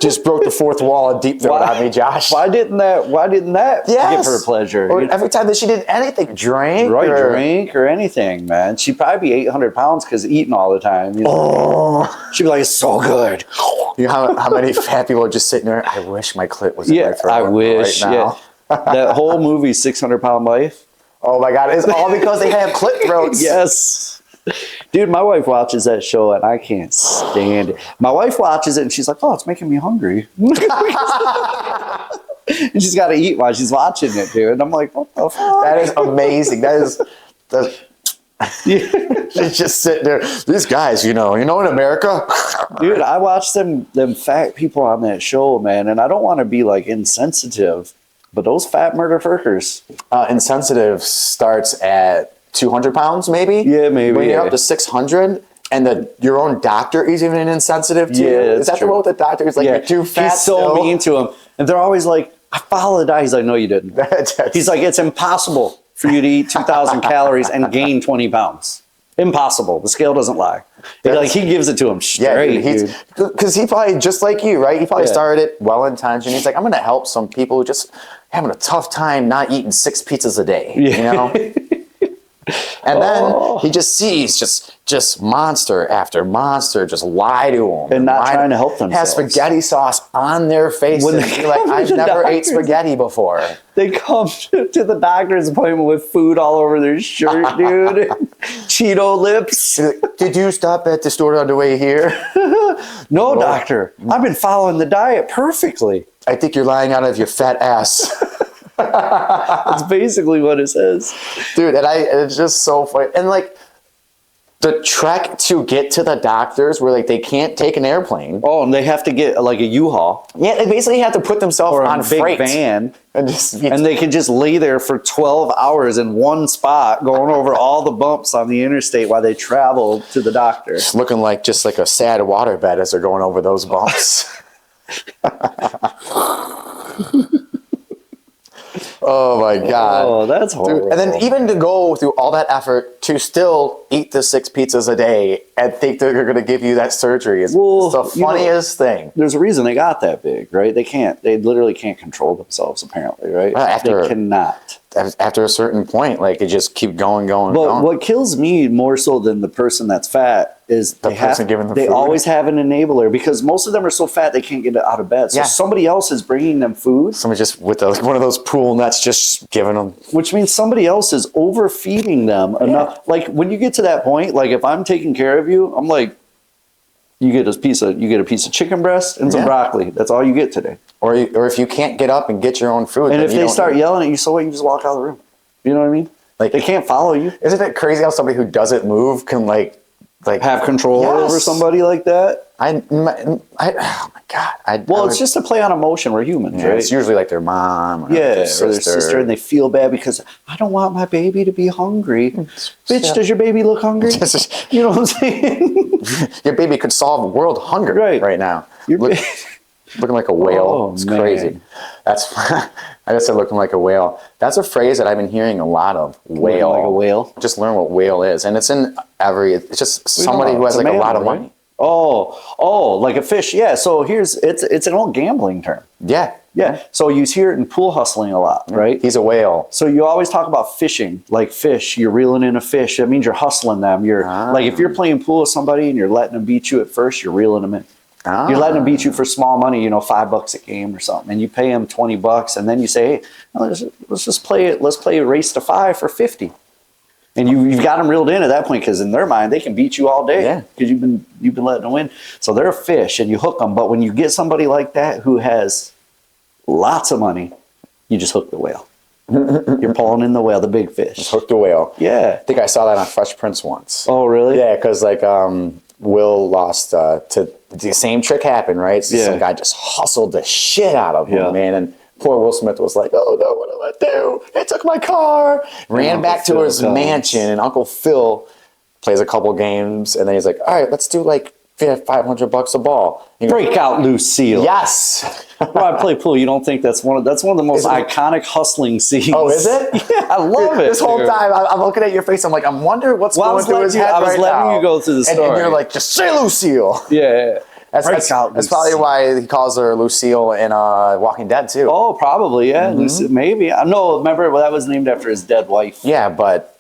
just broke the fourth wall and deep throat on me, Josh. Why didn't that Yes. give her pleasure? Or You know? every time that she did anything, drank, Right, or, drink or anything, man. She'd probably be 800 pounds because eating all the time. You know? Oh, She'd be like, it's so good. you know how many fat people are just sitting there? I wish my clit was in Yeah, my throat I wish. right now. Yeah. That whole movie, 600 Pound Life. Oh my God! It's all because they have clit throats. Yes. Dude, my wife watches that show and I can't stand it. My wife watches it and she's like, oh, it's making me hungry. And she's got to eat while she's watching it, dude. And I'm like, what the fuck? That is amazing. That's Yeah. she's just sitting there. These guys, you know, in America. Dude, I watch them fat people on that show, man. And I don't want to be like insensitive, but those fat murder firkers. Insensitive starts at 200 pounds, maybe. Yeah, maybe, When you're yeah. up to 600, and your own doctor is even insensitive to you. Yeah, Is that that's the true. one with the doctor? He's like, you're too fat. He's so still. mean to him. And they're always like, I followed the diet. He's like, no, you didn't. He's like, it's impossible for you to eat 2,000 calories and gain 20 pounds. Impossible. The scale doesn't lie. He gives it to him yeah, straight, dude, because he probably, just like you, right? He probably Yeah. started it well-intentioned. He's like, I'm going to help some people who just having a tough time not eating 6 pizzas a day, you know? And then he just sees just monster after monster just lie to him. And not lie trying to help Have themselves. spaghetti sauce on their faces. When And they be like, come to I've the never ate doctors. spaghetti before. They come to the doctor's appointment with food all over their shirt, dude. Cheeto lips. He's like, did you stop at the store on the way here? No, doctor. I've been following the diet perfectly. I think you're lying out of your fat ass. That's basically what it says. Dude, and it's just so funny. And like the trek to get to the doctors where like they can't take an airplane. Oh, and they have to get like a U-Haul Yeah, they basically have to put themselves or on a big freight. van. And just And they can just lay there for 12 hours in one spot, going over all the bumps on the interstate while they travel to the doctor. It's looking like just like a sad waterbed as they're going over those bumps. Oh my God. Oh, that's horrible. Dude, and then even to go through all that effort to still eat the 6 pizzas a day and think that they're going to give you that surgery is Well, the you know- funniest thing. There's a reason they got that big, right? They literally can't control themselves, apparently, right? After- They cannot. After a certain point, like it just keep going. But going. what kills me more so than the person that's fat is The person giving the they food? always have an enabler because most of them are so fat they can't get out of bed. So Yeah. somebody else is bringing them food, Somebody just with one of those pool nets just giving them. which means somebody else is overfeeding them enough. Like when you get to that point, like if I'm taking care of you, I'm like, you get a piece of chicken breast and some Yeah. broccoli. That's all you get today. Or if you can't get up and get your own food. And then if you they don't start eat. yelling at you, so what? You just walk out of the room. You know what I mean? Like- They can't follow you. Isn't it crazy how somebody who doesn't move can like Have control Yes. over somebody like that. oh my God. Well, it's just a play on emotion. We're humans, yeah, right? it's usually like their mom or Yeah, their or their sister. sister, and they feel bad because I don't want my baby to be hungry. Bitch, Yeah. does your baby look hungry? You know what I'm saying? Your baby could solve world hunger Right. now. Your ba- Looking like a whale. Oh, It's man. crazy. That's I just said looking like a whale. That's a phrase that I've been hearing a lot of. Whale. like a whale. Just learn what whale is. And it's in it's just somebody who has It's like a mammal, lot of right? money. Oh, like a fish. Yeah. So it's an old gambling term. Yeah. Yeah. So you hear it in pool hustling a lot, right? He's a whale. So you always talk about fishing, like fish. You're reeling in a fish. That means you're hustling them. You're like if you're playing pool with somebody and you're letting them beat you at first, you're reeling them in. You're letting them beat you for small money, $5 a game or something, and you pay them $20, and then you say, hey, let's just play it. Let's play a race to 5 for 50. And you've got them reeled in at that point, because in their mind they can beat you all day because you've been letting them win. So they're a fish, and you hook them. But when you get somebody like that who has lots of money, you just hook the whale. You're pulling in the whale, the big fish. Hook the whale. Yeah. I think I saw that on Fresh Prince once. Oh, really? Yeah, because Will lost to the same trick happened, right? So some guy just hustled the shit out of him, man. And poor Will Smith was like, "Oh no, what do I do? They took my car." Ran back to his mansion, and Uncle Phil plays a couple games, and then he's like, "All right, let's do like $500 a ball." Break out Lucille. Yes. Well, I play pool. You don't think that's one of the most iconic hustling scenes? Oh, is it? Yeah, I love it. This whole time, I'm looking at your face. I'm like, I wonder what's going through his head right now. I was letting you go through the story. And you're like, just say Lucille. Yeah. That's probably why he calls her Lucille in Walking Dead too. Oh, probably, yeah. Lucille, maybe. I know. Remember, that was named after his dead wife. Yeah, but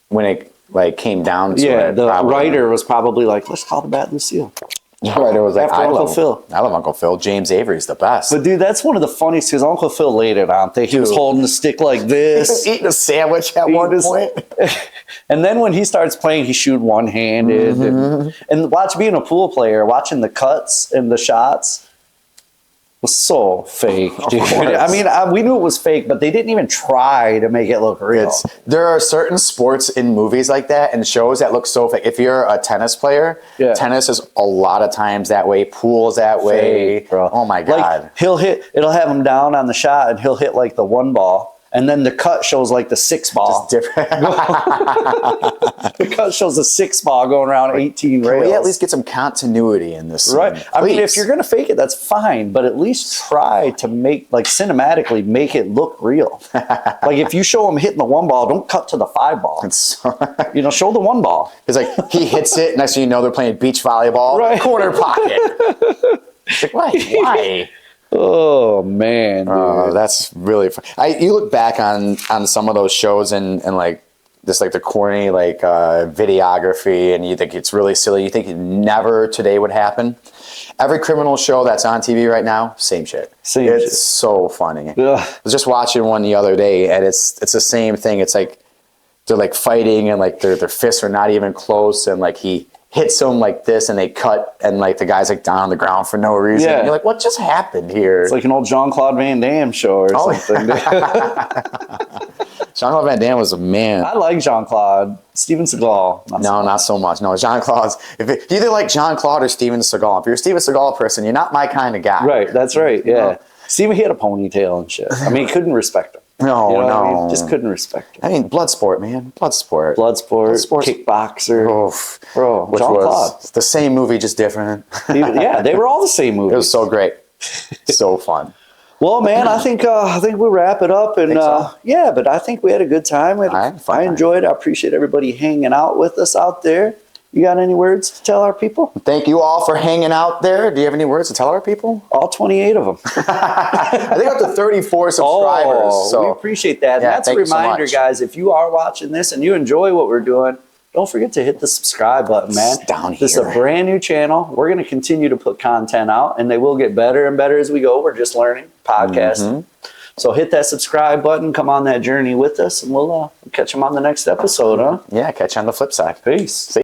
when it came down to it, the writer was probably like, let's call the bat Lucille. The writer was like, after Uncle Phil. I love Uncle Phil. James Avery's the best. But dude, that's one of the funniest, because Uncle Phil laid it on thick. He was holding the stick like this. He was eating a sandwich at one point. And then when he starts playing, he shoot one-handed. And watch, being a pool player, watching the cuts and the shots was so fake, dude. I mean, we knew it was fake, but they didn't even try to make it look real. There are certain sports in movies like that and shows that look so fake. If you're a tennis player, tennis is a lot of times that way. Pool's that way. Fake, bro. Oh my God. Like, it'll have him down on the shot, and he'll hit like the 1 ball. And then the cut shows like the 6 ball. Just different. The cut shows the 6 ball going around 18 rails. Can we at least get some continuity in this scene? Right. I mean, if you're going to fake it, that's fine. But at least try to make, like, cinematically make it look real. Like, if you show him hitting the 1 ball, don't cut to the 5 ball. Show the 1 ball. It's like he hits it. Next thing you know, they're playing beach volleyball. Right. Corner pocket. It's like, why? Oh man, dude. Oh, that's really fun. You look back on some of those shows and like just like the corny like videography, and you think it's really silly. You think it never today would happen. Every criminal show that's on TV right now, same shit. It's so funny. Ugh. I was just watching one the other day, and it's the same thing. It's like they're like fighting, and like their fists are not even close, and like he hits him like this, and they cut, and like the guy's like down on the ground for no reason. And you're like, what just happened here? It's like an old Jean-Claude Van Damme show or something. Jean-Claude Van Damme was a man. I like Jean-Claude. Steven Seagal. Not so much. No, Jean-Claude's. You either like Jean-Claude or Steven Seagal. If you're a Steven Seagal person, you're not my kind of guy. Right, that's right, yeah. Steven, he had a ponytail and shit. I mean, he couldn't respect him. No. I mean? Just couldn't respect him. I mean, Bloodsport, man. Bloodsport, Kickboxer. Oof. Bro, Which Jean-Claude. was the same movie, just different. Yeah, they were all the same movie. It was so great. So fun. Well, man, I think we'll wrap it up, and yeah, but I think we had a good time. I enjoyed it. I appreciate everybody hanging out with us out there. You got any words to tell our people? Thank you all for hanging out there. Do you have any words to tell our people? All 28 of them. I think up to 34 subscribers. So we appreciate that. Yeah, that's a reminder, guys, if you are watching this and you enjoy what we're doing, don't forget to hit the subscribe button, man. It's down here. This is a brand new channel. We're going to continue to put content out, and they will get better and better as we go. We're just learning podcasting. So hit that subscribe button. Come on that journey with us, and we'll catch them on the next episode, huh? Yeah, catch you on the flip side. Peace.